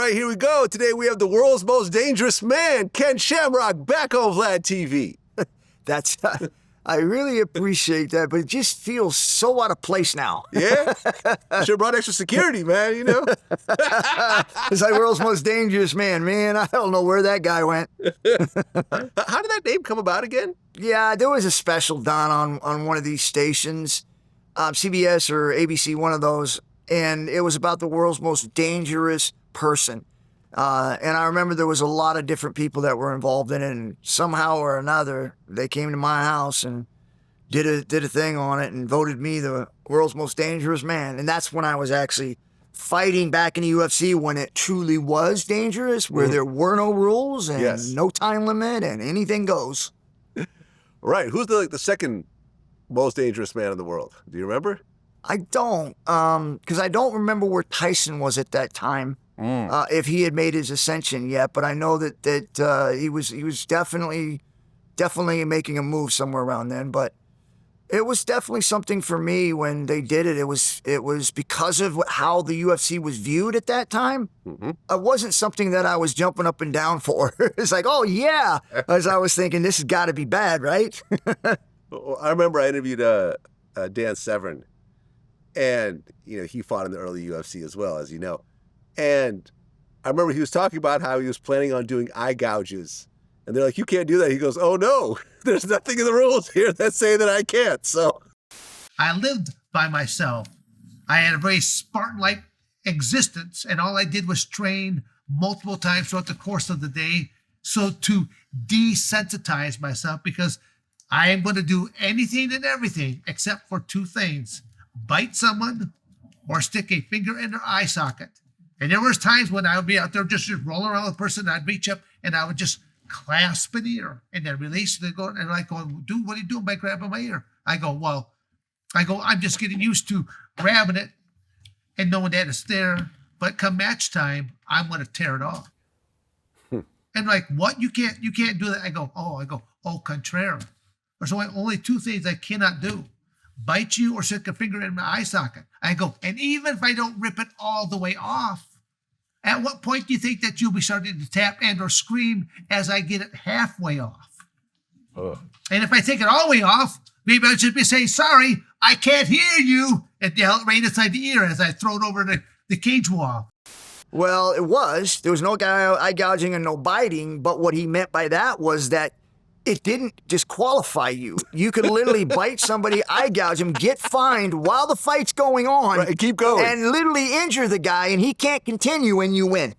right, here we go. Today we have the world's most dangerous man, Ken Shamrock, back on Vlad TV. That's, I really appreciate that, but it just feels so out of place now. Yeah? Should have brought extra security, man, you know? It's like world's most dangerous man. Man, I don't know where that guy went. How did that name come about again? Yeah, there was a special done on one of these stations, CBS or ABC, one of those, and it was about the world's most dangerous person. And I remember there was a lot of different people that were involved in it, and somehow or another, they came to my house and did a thing on it and voted me the world's most dangerous man. And that's when I was actually fighting back in the UFC, when it truly was dangerous, where there were no rules and no time limit and anything goes. Right. Who's the second most dangerous man in the world? Do you remember? I don't, because I don't remember where Tyson was at that time. If he had made his ascension yet, but I know that he was definitely making a move somewhere around then. But it was definitely something for me when they did it. It was because of how the UFC was viewed at that time. It wasn't something that I was jumping up and down for. It's like, oh yeah, as I was thinking, this has got to be bad, right? I remember I interviewed Dan Severn, and he fought in the early UFC as well, as you know. And I remember he was talking about how he was planning on doing eye gouges. And they're like, you can't do that. He goes, oh, no, there's nothing in the rules here that say that I can't. So I lived by myself. I had a very Spartan-like existence, and all I did was train multiple times throughout the course of the day. So to desensitize myself, because I am going to do anything and everything except for two things: bite someone or stick a finger in their eye socket. And there was times when I would be out there just rolling around with a person, and I'd reach up and I would just clasp an ear and then release. They go, and I go, dude, what are you doing by grabbing my ear? I go, I'm just getting used to grabbing it and knowing that it's there. But come match time, I'm going to tear it off. And like, what? You can't do that. I go, au contraire. There's only two things I cannot do: bite you or stick a finger in my eye socket. I go, and even if I don't rip it all the way off, at what point do you think that you'll be starting to tap and or scream as I get it halfway off? And if I take it all the way off, maybe I should be saying, sorry, I can't hear you, and yell it right inside the ear as I throw it over the cage wall. Well, there was no eye gouging and no biting, but what he meant by that was that it didn't disqualify you. You could literally bite somebody, eye gouge him, get fined while the fight's going on. Right, keep going. And literally injure the guy, and he can't continue when you win.